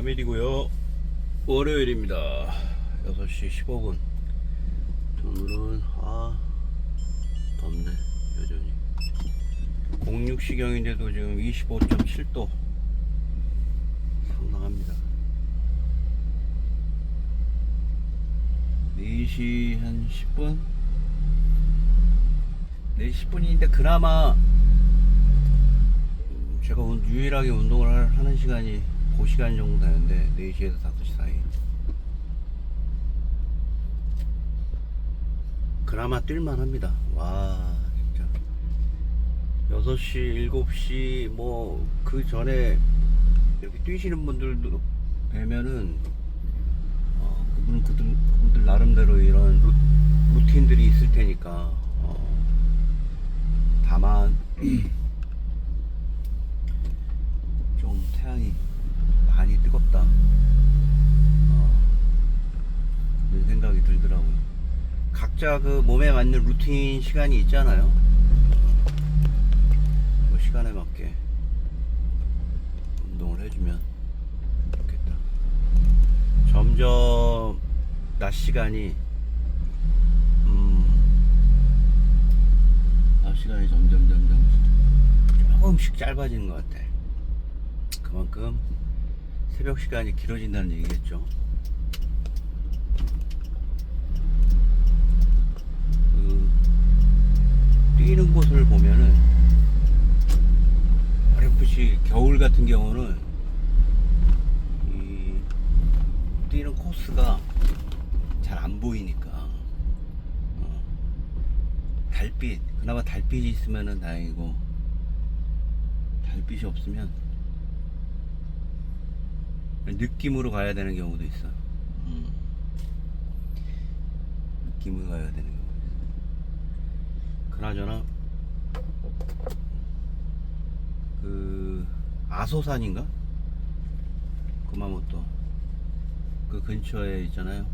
3일이고요. 월요일입니다. 6시 15분. 오늘은 덥네 여전히. 06시경인데도 지금 25.7도 상당합니다. 4시 한 10분? 4시 10분인데 그나마 제가 유일하게 운동을 하는 시간이 그 시간 정도 되는데 4시에서 5시 사이. 그나마 뛸만 합니다. 와 진짜 6시 7시 뭐 그 전에 이렇게 뛰시는 분들도 뵈면은 그분들 나름대로 이런 루틴들이 있을 테니까 다만 좀 태양이 많이 뜨겁다 그런 생각이 들더라고요. 각자 그 몸에 맞는 루틴 시간이 있잖아요. 그 시간에 맞게 운동을 해주면 좋겠다. 점점 낮 시간이 점점 조금씩 짧아지는 것 같아. 그만큼 새벽 시간이 길어진다는 얘기겠죠. 뛰는 곳을 보면은 어렴풋이 겨울 같은 경우는 이 뛰는 코스가 잘 안 보이니까 달빛, 그나마 달빛이 있으면은 다행이고 달빛이 없으면 느낌으로 가야 되는 경우도 있어. 느낌으로 가야 되는 경우도 있어. 그나저나 그 아소산인가? 구마모토 그 근처에 있잖아요.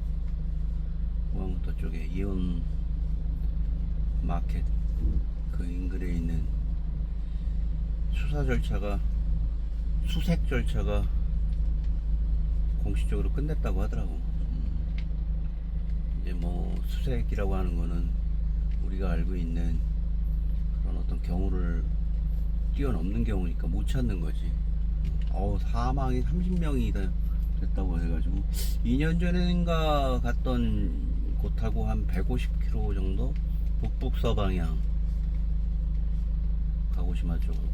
구마모토 쪽에 이온 마켓 그 인근에 있는 수색 절차가 공식적으로 끝냈다고 하더라고. 이제 뭐 수색이라고 하는 거는 우리가 알고 있는 그런 어떤 경우를 뛰어넘는 경우니까 못 찾는 거지. 사망이 30명이 됐다고 해가지고 2년 전인가 갔던 곳하고 한 150km 정도 북북서 방향 가고시마 쪽으로.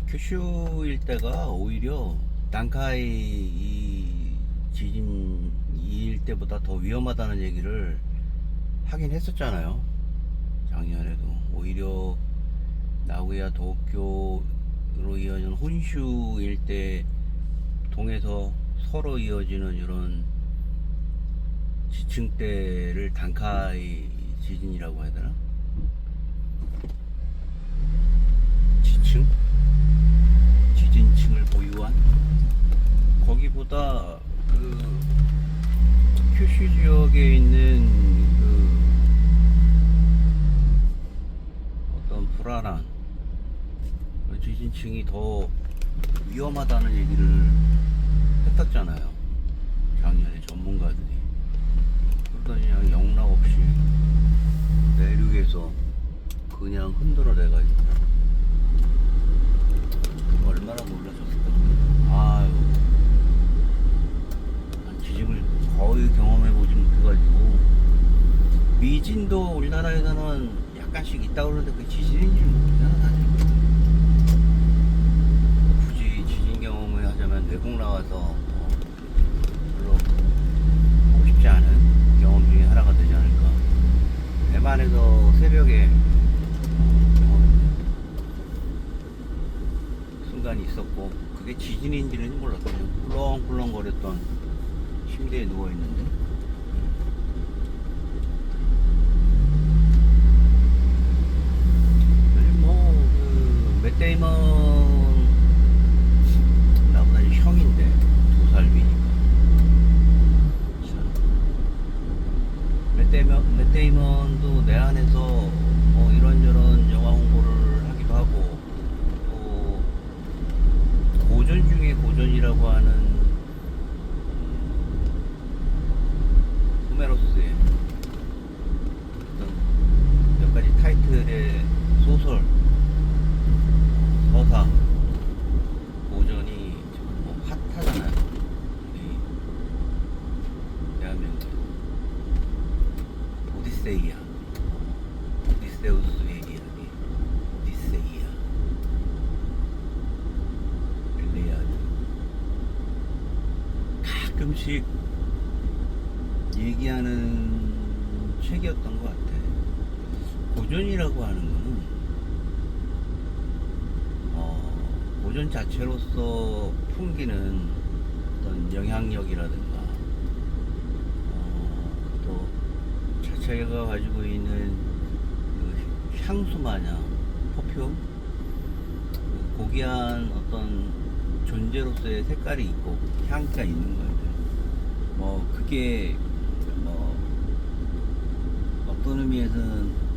큐슈 일대가 오히려 난카이 이 지진 이 일대보다 더 위험하다는 얘기를 하긴 했었잖아요. 작년에도. 오히려 나고야 도쿄로 이어지는 혼슈 일대 동에서 서로 이어지는 이런 지층대를 단카이 지진이라고 해야 되나? 지진층을 보유한 거기보다 그 큐슈 지역에 있는 그 어떤 불안한 그 지진층이 더 위험하다는 얘기를 했었잖아요. 작년에 전문가들이. 그러더니 그냥 영락없이 내륙에서 그냥 흔들어 내가지고 얼마나 놀라셨을까. 난 지진을 거의 경험해보지 못해가지고 미진도 우리나라에서는 약간씩 있다고 그러는데 그 지진인지 모르잖아 사실. 굳이 지진 경험을 하자면 외국 나와서 별로 하고 싶지 않은 경험 중에 하나가 되지 않을까. 대만에서 새벽에 순간이 있었고 그게 지진인지는 몰랐거든요. 꿀렁꿀렁거렸던 침대에 누워있는데 그 맷 데이먼 나보다 형인데 2살 위니까 맷 데이먼도 내 안에서 뭐 이런저런 영화 홍보를 오디세이아, 오디세우스의 이야기, 오디세이아, 일리아드. 가끔씩 얘기하는 책이었던 것 같아. 고전이라고 하는 거는 고전 자체로서 풍기는 어떤 영향력이라든가 또 자체가 가지고 있는 그 향수 마냥 퍼퓸, 그 고귀한 어떤 존재로서의 색깔이 있고 향기가 있는 거예요. 뭐 그게 뭐 어떤 의미에서는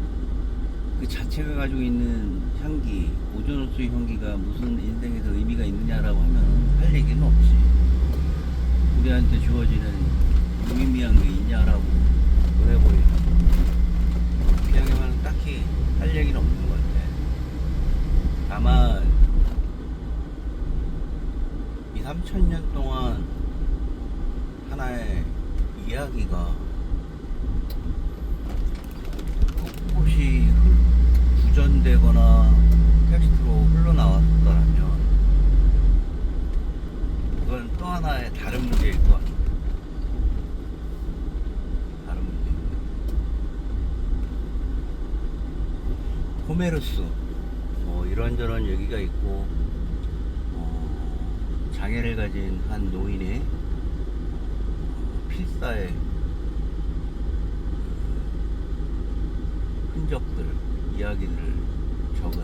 그 자체가 가지고 있는 향기, 고전으로서의 향기가 무슨 인생에서 의미가 있느냐라고 하면 할 얘기는 없지. 우리한테 주어지는 무의미한 게 있냐라고 해보니 그냥에만 딱히 할 얘기는 없는 것 같아. 다만 2~3,000년 동안 하나의 이야기가 꿋꿋이 구전되거나 텍스트로 흘러나왔더라면 그건 또 하나의 다른 문제일 것 같아요. 다른 문제. 호메로스 뭐 이런저런 얘기가 있고 장애를 가진 한 노인의 필사의 흔적들, 이야기들을 적은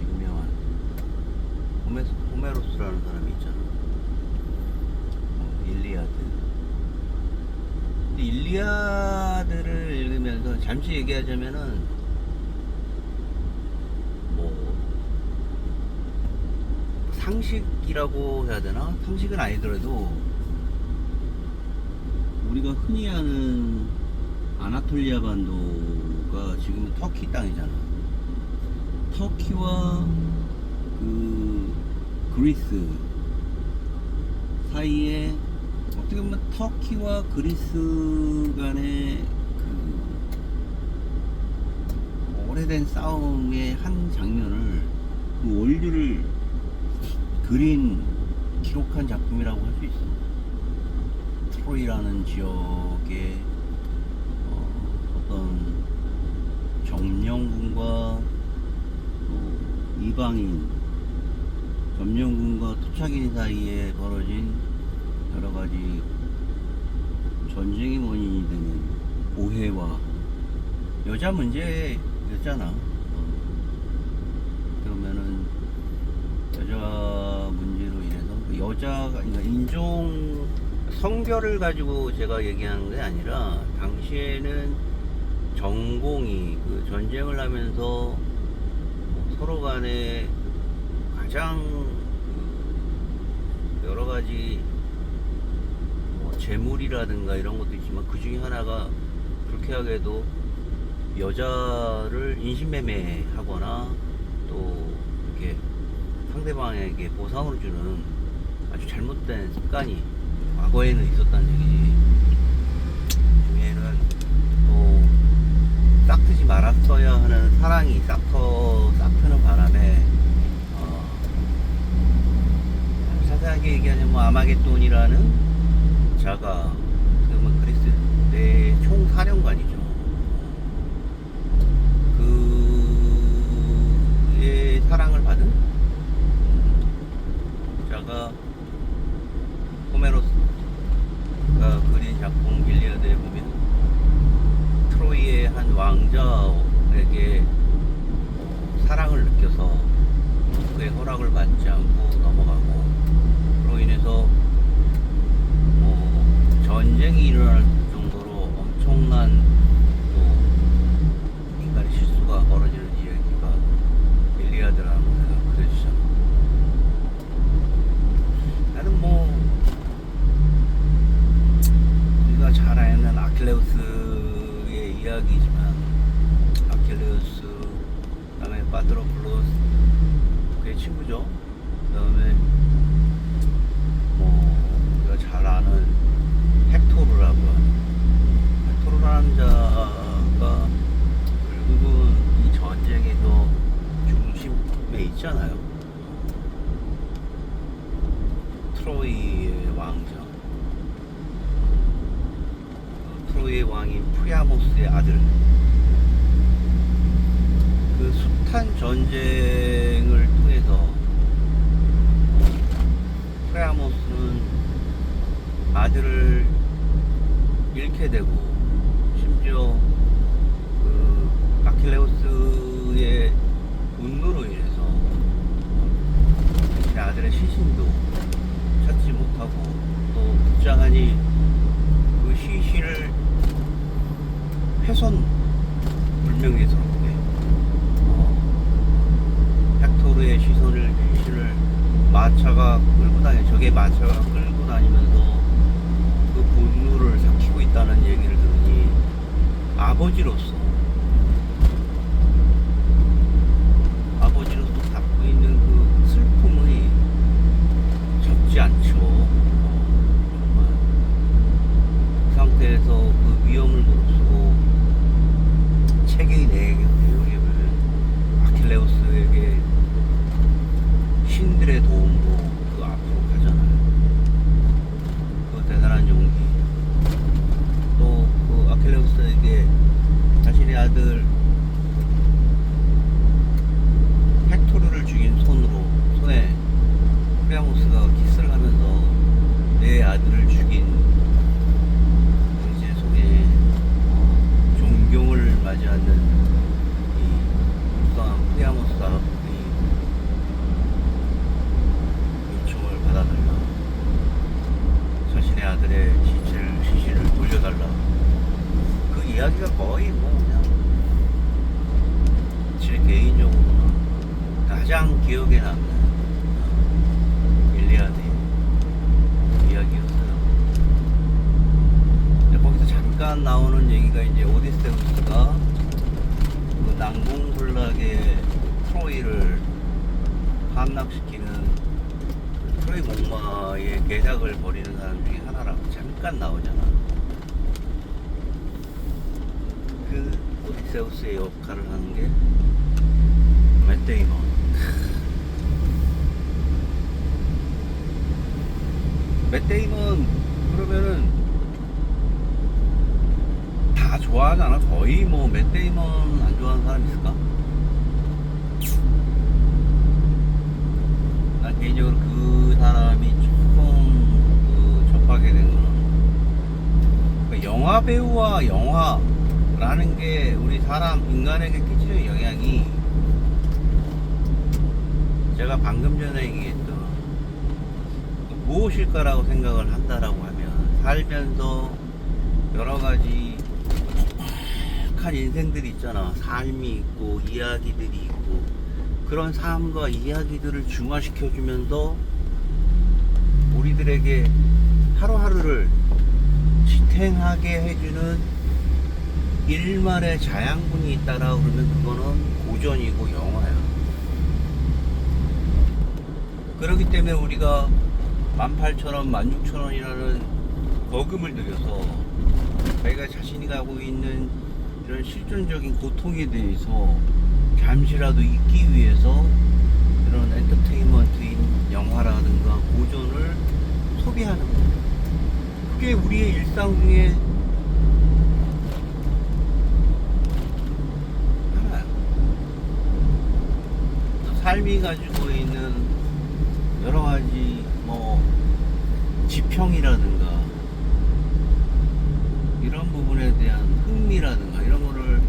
유명한 호메로스라는 사람이 있잖아. 일리아드. 근데 일리아드를 읽으면서 잠시 얘기하자면은 뭐 상식이라고 해야 되나? 상식은 아니더라도 우리가 흔히 아는 아나톨리아 반도가 지금 터키 땅이잖아. 터키와 그 그리스 사이에 어떻게 보면 터키와 그리스 간의 그 오래된 싸움의 한 장면을 그 원류를 기록한 작품이라고 할 수 있어. 트로이라는 지역의 어떤 점령군과 이방인, 점령군과 토착인 사이에 벌어진 여러가지 전쟁의 원인이 되는 오해와 여자 문제였잖아. 그러면은 여자 문제로 인해서 그 여자가, 그러니까 인종 성별을 가지고 제가 얘기하는 게 아니라 당시에는 전공이 그 전쟁을 하면서 서로 간에 가장 여러 가지 재물이라든가 이런 것도 있지만 그 중에 하나가 불쾌하게도 여자를 인신매매하거나 또 이렇게 상대방에게 보상을 주는 아주 잘못된 습관이 과거에는 있었다는 얘기지. 중에는 또 싹트지 말았어야 하는 사랑이 싹트는 바람에 자세하게 얘기하자면 뭐 아마겟돈이라는 자가 그러면 그리스 내 총사령관이죠. 그의 사랑을 받은 자가 호메로스가 그린 작품 일리아드에 보면 트로이의 한 왕자에게 사랑을 느껴서 그의 허락을 받지 않고 넘어가고 그로 인해서 전쟁이 일어날 정도로 엄청난 또 인간의 실수가 벌어지는 이야기가 일리아드라는 거가 그려지잖아. 왕죠. 트로이의 왕인 프리아모스의 아들. 그 숱한 전쟁을 통해서 프리아모스는 아들을 잃게 되고, 심지어 그 아킬레우스의 분노로 인해서 자신의 아들의 시신도 찾지 못하고, 또 불쌍하니 그 시신을 훼손 불명예스럽게 헥토르의 시신을 마차가 끌고 적의 마차가 끌고 다니면서 그 분노를 삭히고 있다는 얘기를 들으니 아버지로서 갖고 있는 그 슬픔이 적지 않죠. 정말 그 상태에서 그 위험을 무릅쓰고 책의 내용에 보면 아킬레우스에게 신들의 도움으로 그 앞으로 가잖아요. 그 대단한 용기. 또 그 아킬레우스에게 자신의 아들 헥토르를 죽인 손에 프리아모스가 키스를 하면서 내 아들을 죽인 당신의 손에 존경을 맞이하는 이 불쌍한 프리아모스가 요청을 받아달라. 자신의 아들의 시신을 돌려달라. 그 이야기가 거의 뭐 그냥 제 개인적으로는 가장 기억에 남는 일리아드의 이야기였어요. 거기서 잠깐 나오는 얘기가 이제 오디세우스가 그 난공불락의 트로이를 함락시키는 트로이 목마의 계략을 벌이는 사람 중에 하나라고 잠깐 나오잖아. 그 오디세우스의 역할을 하는 게 맷 데이먼. 맷 데이먼 그러면은 다 좋아하잖아. 거의 뭐 맷 데이먼 안 좋아하는 사람 있을까? 난 개인적으로 그 사람이 조금 접하게 된 거는 영화 배우와 영화라는 게 우리 사람 인간에게 끼치는 영향이, 제가 방금 전에 얘기했던 무엇일까라고 생각을 한다라고 하면, 살면서 여러 가지 행복한 인생들이 있잖아. 삶이 있고 이야기들이 있고, 그런 삶과 이야기들을 중화시켜주면서 우리들에게 하루하루를 지탱하게 해주는 일말의 자양분이 있다라고 그러면 그거는 고전이고 영화야. 그렇기 때문에 우리가 18,000원, 16,000원이라는 거금을 들여서 자기가 자신이 가고 있는 이런 실존적인 고통에 대해서 잠시라도 잊기 위해서 이런 엔터테인먼트인 영화라든가 고전을 소비하는 거예요. 그게 우리의 일상 중에 하나야. 삶이 가지고 있는 여러 가지 뭐 지평이라든가 이런 부분에 대한 흥미라든가 이런 거를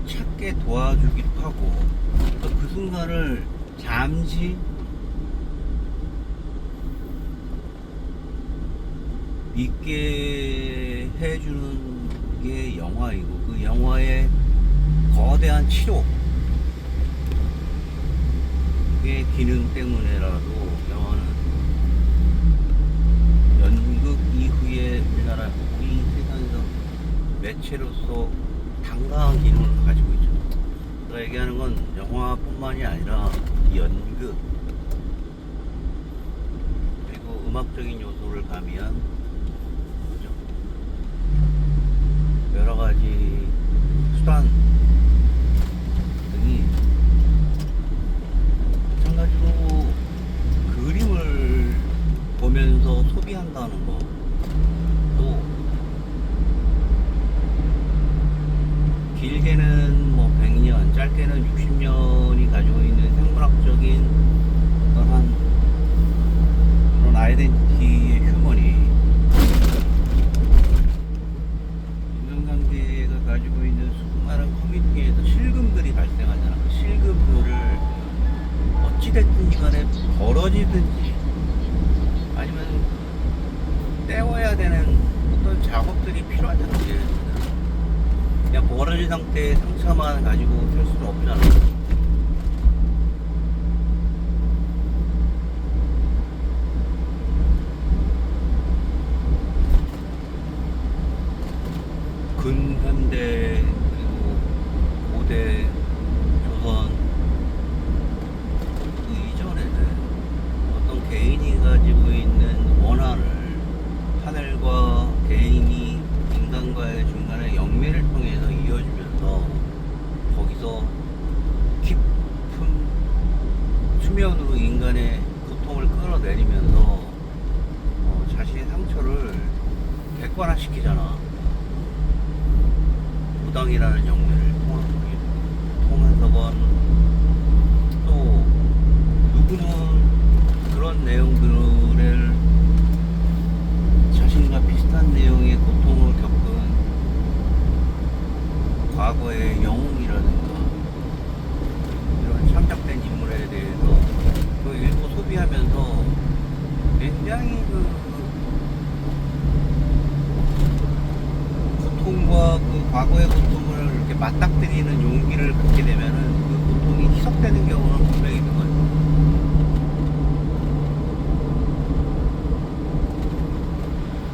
찾게 도와주기도 하고, 또 그 순간을 잠시 있게 해주는 게 영화이고, 그 영화의 거대한 치료의 기능 때문에라도 영화는 연극 이후에 우리 세상에서 매체로서 당당한 기능을 가지고 있죠. 제가 얘기하는 건 영화뿐만이 아니라 연극, 그리고 음악적인 요소를 가미한 그죠? 여러 가지 수단 등이 마찬가지로 그림을 보면서 소비한다는 거, 또 길게는 뭐 100년, 짧게는 60년이 가지고 있는 생물학적인 어떠한 그런 아이덴티티의 휴먼이 인간관계가 가지고 있는 수많은 커뮤니티에서 실금들이 발생하잖아. 그 실금들을 어찌됐든 간에 벌어지든지 아니면 떼워야 되는 어떤 작업들이 필요하잖아. 그냥 벌어진 상태의 상처만 가지고 살 수는 없잖아. 근현대 그리고 고대 조선 그 이전에는 어떤 개인이 가지고 있는 원한을 하늘과 개인이 인간과의 중간에 영매를 통해서 이어주면서 거기서 깊은 수면으로 인간의 고통을 끌어내리면서 자신의 상처를 객관화시키잖아. 무당이라는 영매를 통해서건 또 누구는 그런 내용들을 자신과 비슷한 내용의 고통을 겪은 과거의 영웅이라든가 이런 참작된 인물에 대해서 그 일부 소비하면서 굉장히 고통과 그 과거의 고통을 이렇게 맞닥뜨리는 용기를 갖게 되면은 그 고통이 희석되는 경우는 분명히 있는 거예요.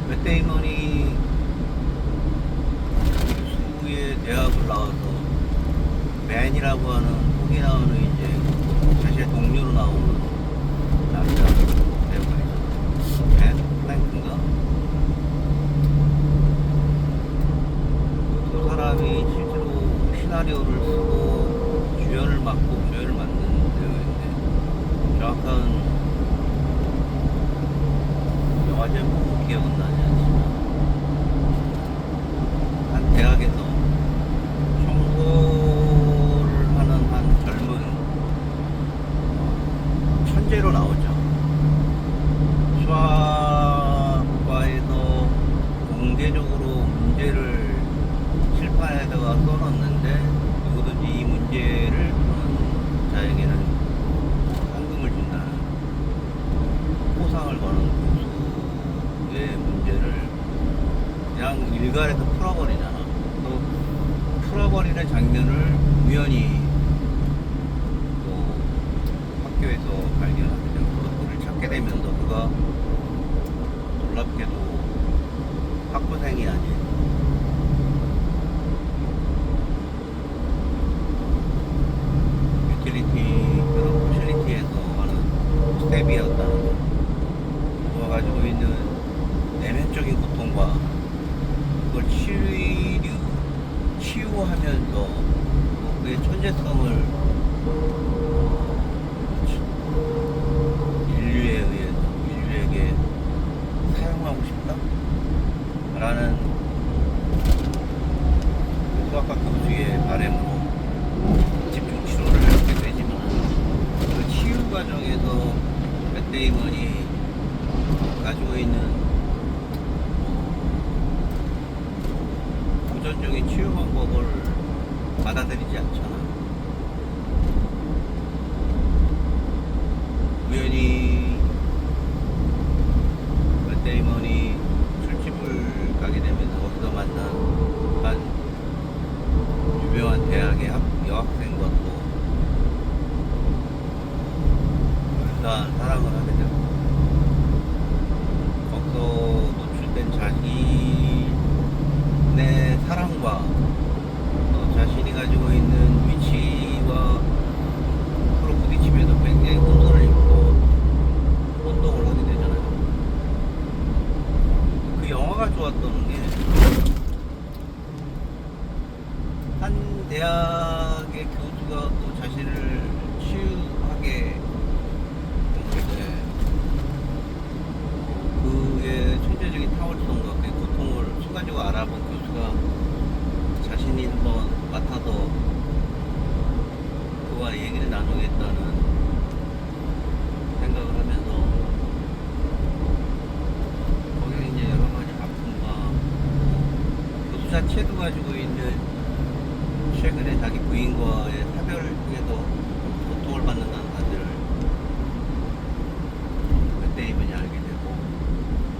맷 데이먼이 수의 대학을 나와서 맨이라고 하는 거기 나오는 이제 사실 동료로 나오는 남자 배우가 있어. 벤 플랭크인가? 그 사람이 실제로 시나리오를 쓰고 주연을 맡고 주연을 맡는 배우인데 정확한 영화 제목 기억은 나지 않지만 한 대학에서 청소를 하는 한 젊은 천재로 나오죠. 수학과에서 공개적으로 문제를 칠판에다가 써놨는데 누구든지 이 문제를 푸는 자에게는 상금을 준다는 포상을 거는 고수의 문제를 그냥 일괄해서 풀어버리잖아. 또 풀어버리는 장면을 우연히 또 학교에서 발견하게 되고 그것들을 찾게 되면서 그가 놀랍게도 학부생이 아닌 유틸리티 그런 포실리티에서 하는 스텝이었다는 거. 그가 가지고 있는 내면적인 고통과 그걸 치유하면서 그의 천재성을 인류에게 사용하고 싶다? 라는 수학과 교수의 바람으로 집중 치료를 하게 되지만 그 치유 과정에서 맷 데이먼이 가지고 있는 고전적인 치유 방법을 받아들이지 않잖아. 우연히 맷 데이먼이 술집을 가게 되면서 거기서 만난 한 유명한 대학의 여학생과 또 유사한 사랑을 하게 되고 거기서 노출된 자신의 사랑과 자신이 가지고 있는 위치와 서로 부딪히면서 굉장히 혼돈을 입고 혼동을 하게 되잖아요. 그 영화가 좋았던 게 한 대학의 교수가 또 자신을 치유하게 된 게 그의 자체도 가지고 있는 최근에 자기 부인과의 사별을 통해서 고통을 받는다는 사실을 그때이면이 알게 되고,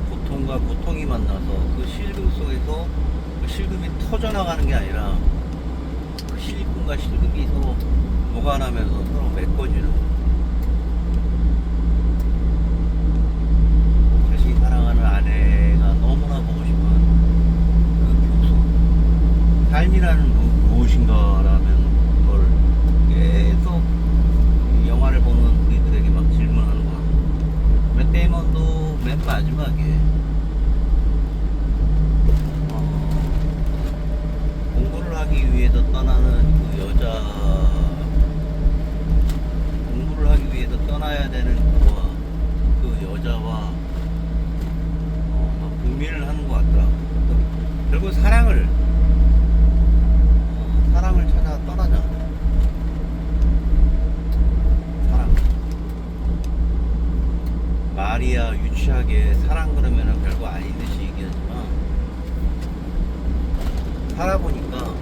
고통과 고통이 만나서 그 실금 속에서 그 실금이 터져나가는 게 아니라 그 실금과 실금이 서로 보관하면서 서로 메꿔주는, 자신이 사랑하는 아내가 너무나 보고 싶은 그 교수, 삶이라는 무엇인가라는 걸 계속 이 영화를 보는 우리들에게 막 질문하는 것 같고, 맷 데이먼도 맨 마지막에 공부를 하기 위해서 떠나는 그 여자, 공부를 하기 위해서 떠나야 되는 그와 그 여자와 막 고민을 하는 것 같더라고. 결국 사랑을 찾아 떠나잖아. 사랑. 말이야 유치하게 사랑 그러면은 별거 아닌 듯이 얘기하지만, 살아보니까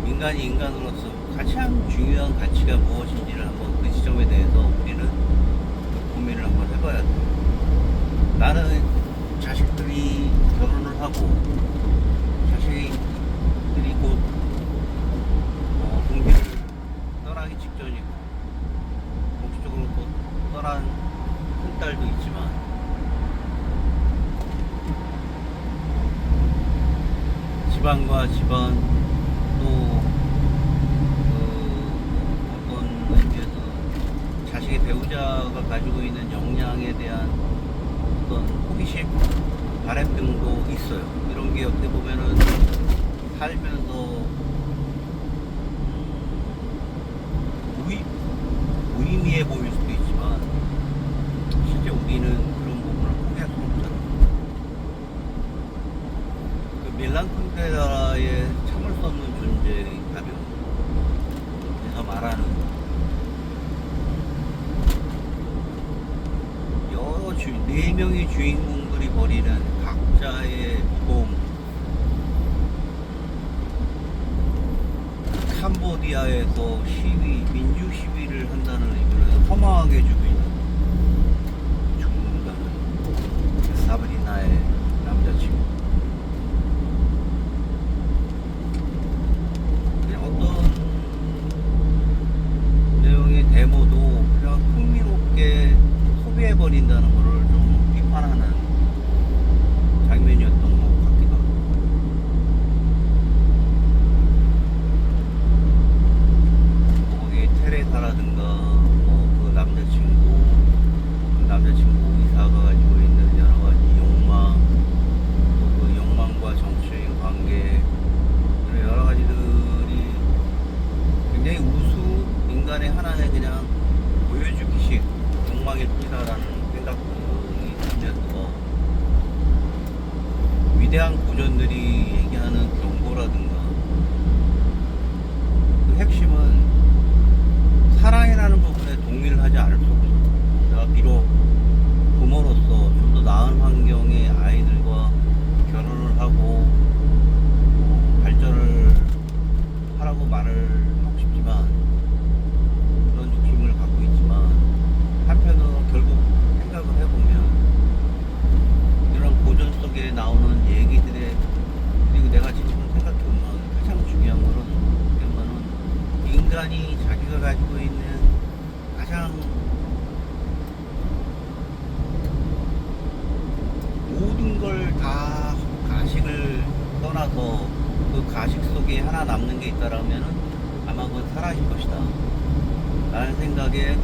인간이 인간으로서 가장 중요한 가치가 무엇인지를 한번 그 지점에 대해서 우리는 고민을 한번 해봐야 돼. 나는 자식들이 결혼을 하고 자식들이 곧 동기를 떠나기 직전이고 공식적으로 곧 떠난 큰딸도 있지만, 집안과 집안 또 어떤 의미에서 자식의 배우자가 가지고 있는 역량에 대한 어떤 호기심, 바람 등도 있어요. 이런 게 어떻게 보면은 살면서 무의미해 보일 수도 있지만, 실제 우리는 그런 부분을 포기할 수 없잖아. 그 밀란 쿤데라의 참을 수 없는 존재의 가벼움에서 말하는 여러 네 명의 주인공들이 벌이는 각자의 무거움, 캄보디아에서 민주 시위를 한다는 의미로 허망하게 죽는다는 사브리나의 남자친구. 그냥 어떤 내용의 데모도 그냥 흥미롭게 소비해버린다는 거를 좀 비판하는 장면이었던 것 같기도 하고, 거기 테레사라든가 그 남자친구 이사가 가지고 있는 여러 가지 욕망, 또 그 욕망과 정치적인 관계, 이런 여러 가지들이 굉장히 우수 인간의 하나의 그냥 보여주기식 욕망일 뿐이다라는 생각이 들면서, 위대한 고전들이 얘기하는 경고라든가 그 핵심은 사랑이라는 부분에 동의를 하지 않을 수 없어. 내가 비록 부모로서 좀 더 나은 환경의 아이들과 결혼을 하고 발전을 하라고 말을 하고 싶지만, 그런 욕심을 갖고 있지만, 한편으로 결국 생각을 해보면 이런 고전 속에 나오는 얘기들의, 그리고 내가 지금 생각해보면 가장 중요한 거는 인간이 자기가 가지고 있는 가장 모든 걸 다 가식을 떠나서 그 가식 속에 하나 남는 게 있다라면은 아마 그건 사랑일 것이다 라는 생각에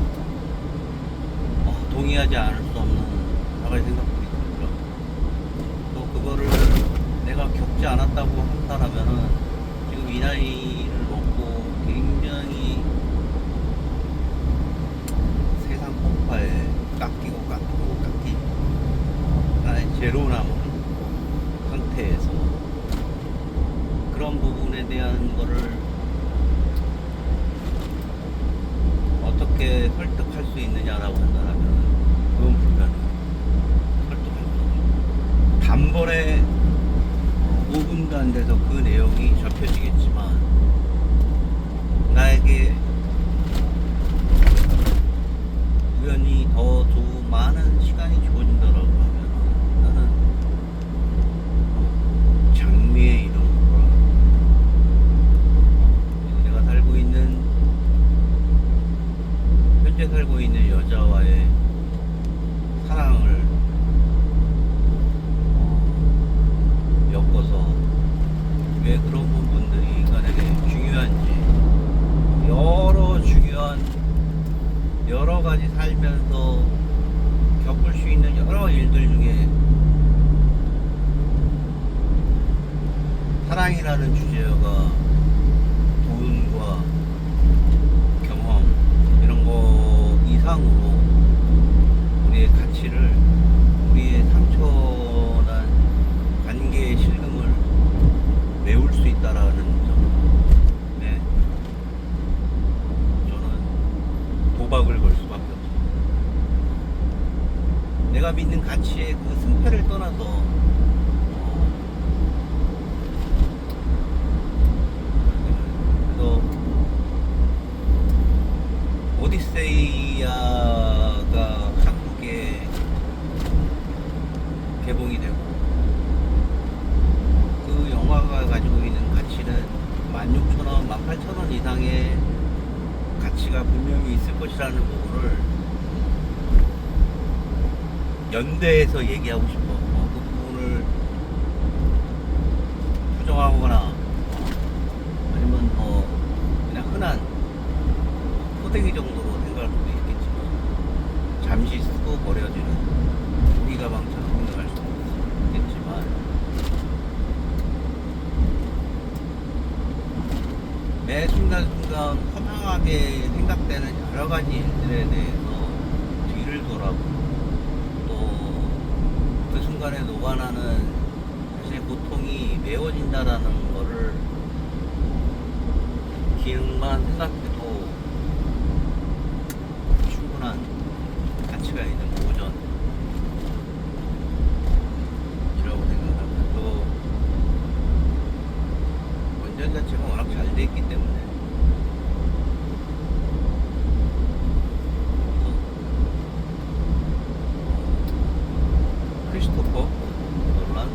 동의하지 않을 수 없는 여러 가지 생각들이 들더라고요. 또 그거를 내가 겪지 않았다고 한다라면은 지금 이 나이를 먹고 굉장히 세상 폭파에 깎이고 나의 제로 남은 상태에서 그런 부분에 대한 거를 어떻게 설득할 수 있느냐라고 한다면 그건 불가능해요. 설득할 수 없어요. 이번에 5분도 안 돼서 그 내용이 접혀지겠지만 나에게 우연히 더 많은 시간이 주어진다라고 하면 나는 장미의 이름으로 내가 살고 있는 현재 살고 있는 여자와의 사랑을 엮어서 왜 그런 부분들이 인간에게 중요한지 여러 가지 살면서 겪을 수 있는 여러 일들 중에 사랑이라는 주제가 돈과 경험 이런 거 이상으로 우리의 가치를 우리의 상처난 관계의 실금을 메울 수 있다라는 점에 저는 도박을 걸 수밖에 없어요. 내가 믿는 가치의 그 승패를 떠나서 그래서 오디세이아가 한국에 개봉이 되고 그 영화가 가지고 있는 가치는 16,000원, 18,000원 이상의 가치가 분명히 있을 것이라는 부분을 연대해서 얘기하고 싶어. 그 부분을 부정하거나 아니면 그냥 흔한 호되기 정도로 생각할 수도 있겠지만 잠시 쓰고 버려지는 우리 가방처럼 생각할 수도 있겠지만 매 순간순간 허망하게 생각되는 여러 가지 일들에 대해서 뒤를 돌아보고 또 그 순간에 녹아나는 사실 고통이 메워진다라는 거를 기억만 생각해도 충분한 가치가 있는 오전이라고 생각합니다. 또 원전 자체가 워낙 잘 돼 있기 때문에 크리스토퍼 놀란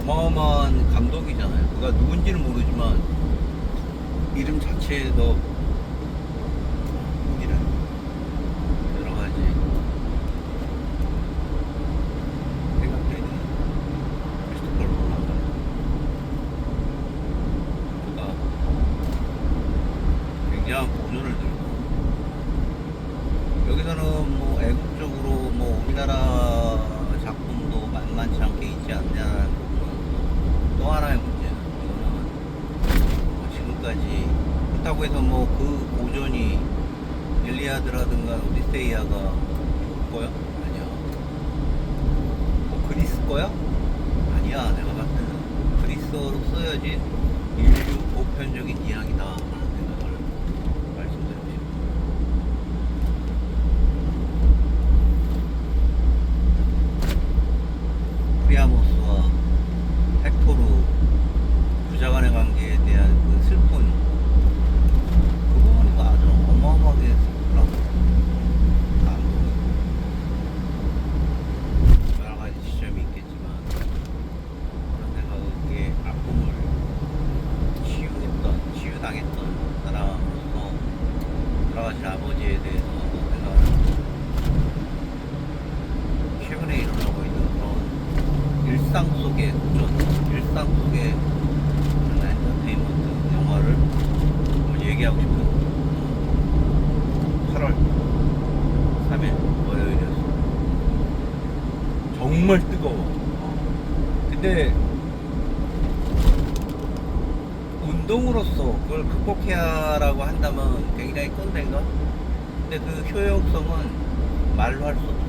어마어마한 감독이잖아요. 그가 누군지는 모르지만 이름 자체에서 이런 여러 가지 생각되는 크리스토퍼 놀란 그가 굉장한 고전을 들고 여기서는 뭐 애국적으로 뭐 우리나라 작품도 만만치 않게 있지 않냐는 부분은 또 하나의 문제예요. 이거는 지금까지 그렇다고 해서 뭐 그 고전이 일리아드라든가 오디세이아가 거야? 아니야. 뭐 그리스 거야? 아니야. 내가 봤을 때는 그리스어로 쓰여진 인류 보편적인 이야기다 라는 생각을 말씀드리고 싶어요. 프리아모스와 헥토르 부자간의 관계에 대한 그 슬픈 그 부분이 아주 어마어마하게 슬프라고 감동이 여러 가지 지점이 있겠지만 그런 생각에 아픔을 치유당했던 사람으로서 돌아가신 아버지에 대해서 생각을 최근에 일어나고 있는 그런 일상 속의 도전, 일상 속의 엔터테인먼트 영화를 한번 얘기하고 싶은 8월 3일 월요일이었어. 정말 뜨거워. 근데 운동으로서 그걸 극복해야라고 한다면 굉장히 꼰대인가? 근데 그 효용성은 말로 할 수 없어.